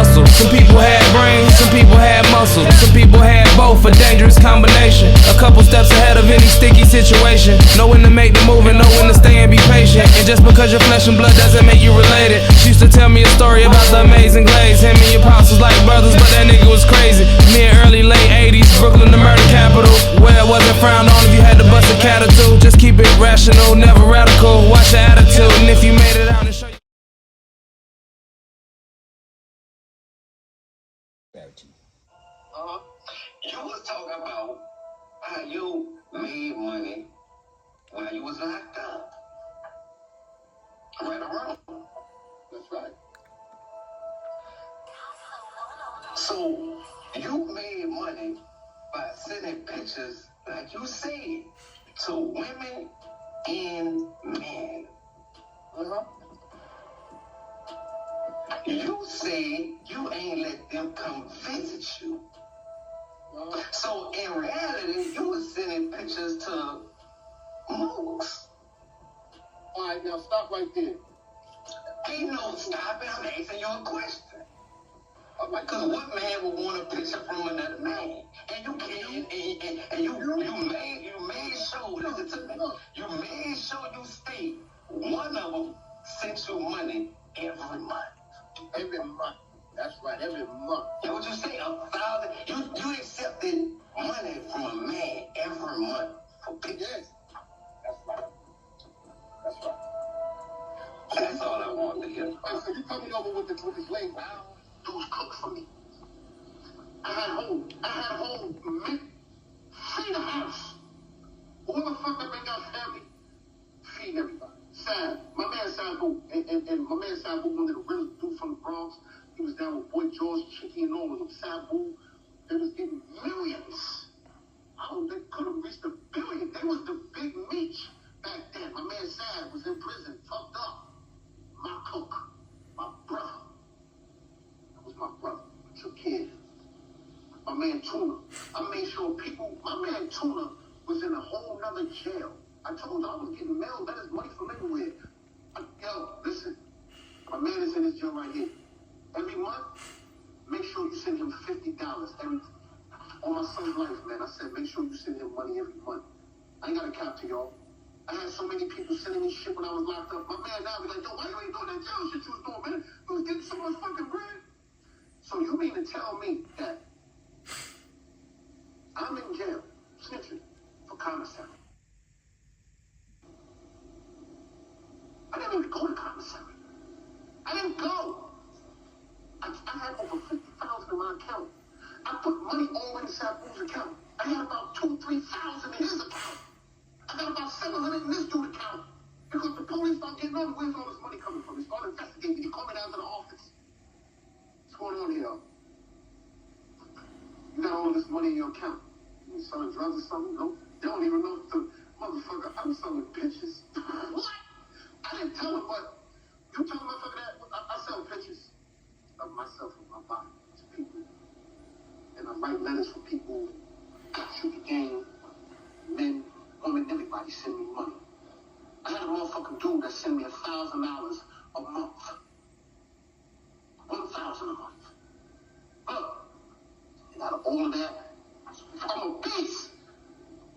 hustle. Some people had brains, some people had muscle. Some people had both, a dangerous combination. A couple steps ahead of any sticky situation. Know when to make the move and know when to stay and be patient. And just because you're flesh and blood doesn't make you related. She used to tell me a story about the amazing glaze. Him and your pops was like brothers, but that nigga was crazy. Me in early, late 80s, Brooklyn the murder capital. Where it wasn't frowned on if you had to bust a cat or two. Just keep it rational, never radical. Watch your attitude, and if you made it out and show you. You was talking about how you made money while you was locked up. Right or wrong? That's right. So you made money by sending pictures, like you said, to women and men. You said you ain't let them come visit you. So in reality, you was sending pictures to mooks. All right, now stop right there. Ain't no stopping. I'm asking you a question. Because what man would want a picture from another man? And you can't. And you made sure. Listen to me. You made sure you stayed. One of them sent you money every month. Every month. That's right, every month. And what you say, 1,000? You accepted money from a man every month for pictures. Yes. That's right. That's right. That's all I want to hear. Right, so you coming over with this lady. Dudes cook for me. I had home feed the house. Who the fuck that bring out family? Feed everybody. Sam, my man Sam Boo, and my man Sam Boo, one of the realest dudes from the Bronx. He was down with Boy George, Chicky, and all of them. Sam Boo, they was getting millions. They could have reached $1 billion. They was the big meat back then. My man Sam was in prison, fucked up. My cook, my brother. That was my brother. Took care of him. My man Tuna. I made sure my man Tuna was in a whole nother jail. I told you I was getting mail letters, money from everywhere. Yo, listen. My man is in his jail right here. Every month, make sure you send him $50 on my son's life, man. I said, make sure you send him money every month. I ain't got to count to y'all. I had so many people sending me shit when I was locked up. My man now be like, yo, why you ain't doing that jail shit you was doing, man? You was getting so much fucking bread. So you mean to tell me that I'm in jail, snitching for commissary? I didn't even go to commissary. I didn't go. I had over 50,000 in my account. I put money all in Sabu's account. I had about 2,000 to 3,000 in his account. I got about 700 in this dude's account. Because the police start getting on, where's all this money coming from? They start investigating. They call me down to the office. What's going on here? You got all this money in your account. You selling drugs or something? No. They don't even know if the motherfucker, I'm selling pictures. What? I didn't tell him, but you tell the motherfucker that I sell pictures of myself and my body to people. And I write letters for people, shoot the game, men, women, everybody send me money. I had a motherfucking dude that sent me $1,000 a month. 1,000 a month. Look, and out of all of that, I'm a beast.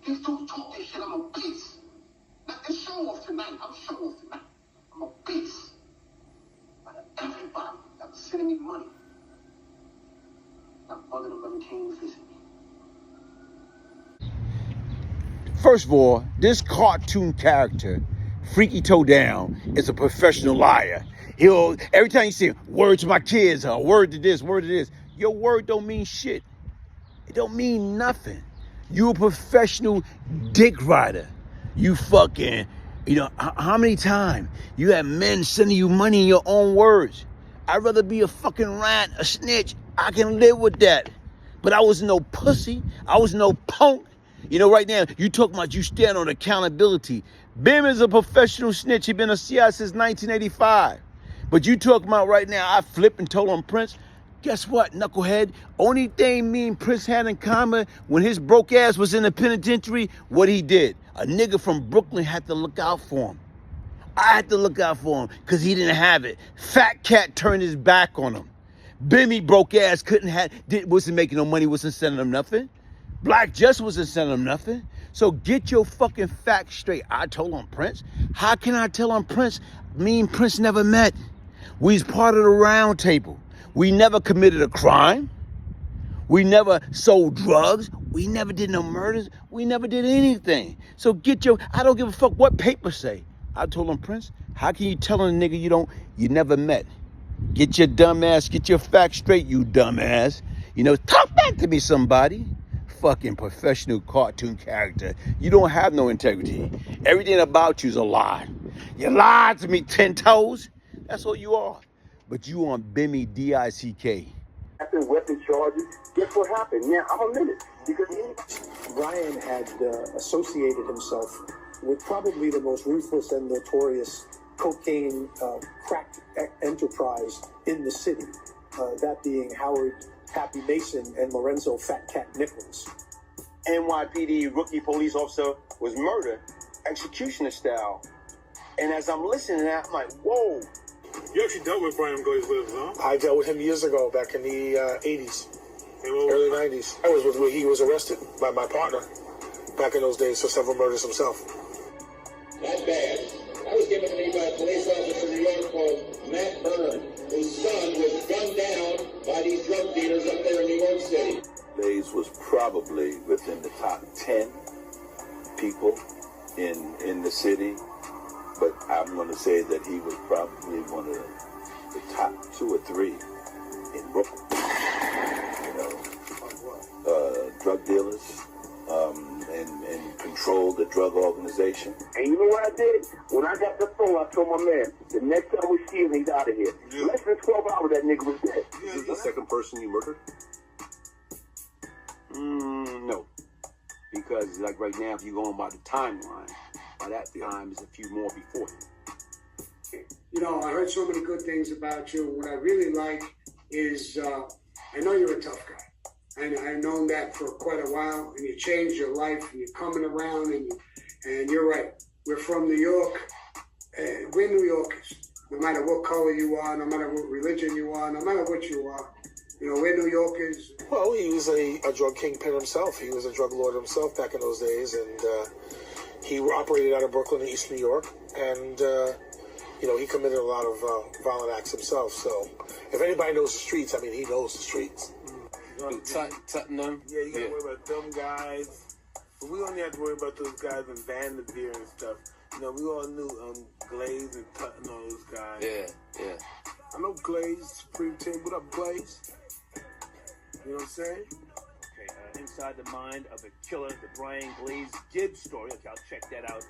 These dudes talk this shit, I'm a beast. Not this show off tonight, I'm show off tonight. I'm a beast. Everybody that was sending me money, not one of them ever came to visit me. First of all, this cartoon character, Freaky Toe Down, is a professional liar. Every time you say, word to my kids, or word to this, your word don't mean shit. It don't mean nothing. You a professional dick rider. You fucking, how many times you have men sending you money in your own words? I'd rather be a fucking rat, a snitch. I can live with that. But I was no pussy. I was no punk. Right now, you talking about you stand on accountability. Bim is a professional snitch. He been a CI since 1985. But you talking about right now, I flipped and told on Prince. Guess what, knucklehead? Only thing me and Prince had in common when his broke ass was in the penitentiary, what he did. A nigga from Brooklyn had to look out for him. I had to look out for him because he didn't have it. Fat Cat turned his back on him. Bimmy broke ass wasn't making no money, wasn't sending them nothing. Black just wasn't sending them nothing. So get your fucking facts straight. I told on Prince. How can I tell on Prince? Me and Prince never met. We was part of the round table. We never committed a crime. We never sold drugs. We never did no murders. We never did anything. So I don't give a fuck what papers say. I told him, Prince, how can you tell a nigga you never met? Get your dumb ass, get your facts straight, you dumb ass. Talk back to me, somebody. Fucking professional cartoon character. You don't have no integrity. Everything about you's a lie. You lied to me 10 toes. That's all you are. But you on Bimmy D-I-C-K. Weapon charges. Guess what happened? Yeah, I'm a minute. Because Brian had associated himself with probably the most ruthless and notorious cocaine crack enterprise in the city. That being Howard Happy Mason and Lorenzo Fat Cat Nichols. NYPD rookie police officer was murdered, executioner style. And as I'm listening to that, I'm like, whoa. You actually dealt with Brian Glaze-Lives, huh? I dealt with him years ago, back in the 80s, early 90s. I was when he was arrested by my partner back in those days for several murders himself. Not bad. I was given to me by a police officer in New York called Matt Byrne, whose son was gunned down by these drug dealers up there in New York City. Glaze was probably within the top 10 people in the city, but I'm going to say that he was probably one of the top 2 or 3 in Brooklyn. Drug dealers, and controlled the drug organization. And you know what I did? When I got the phone, I told my man, the next time we see him, he's out of here. Yeah. Less than 12 hours, that nigga was dead. Yeah, Is this the second person you murdered? No. Because, like, right now, if you're going by the timeline, by that time, there's a few more before him. I heard so many good things about you. What I really like is, I know you're a tough guy. And I've known that for quite a while, and you changed your life, and you're coming around, and you're right. We're from New York. We're New Yorkers. No matter what color you are, no matter what religion you are, no matter what you are, we're New Yorkers. Well, he was a drug kingpin himself. He was a drug lord himself back in those days, and he operated out of Brooklyn and East New York, and he committed a lot of violent acts himself. So if anybody knows the streets, he knows the streets. Tottenham. Yeah, you gotta worry about them guys. But we only have to worry about those guys in Vanderveer and stuff. We all knew Glaze and Tutton, all those guys. Yeah. I know Glaze, Supreme Team. What up, Glaze? You know what I'm saying? Okay, Inside the Mind of a Killer, the Brian Glaze Gibbs story. Okay, I'll check that out.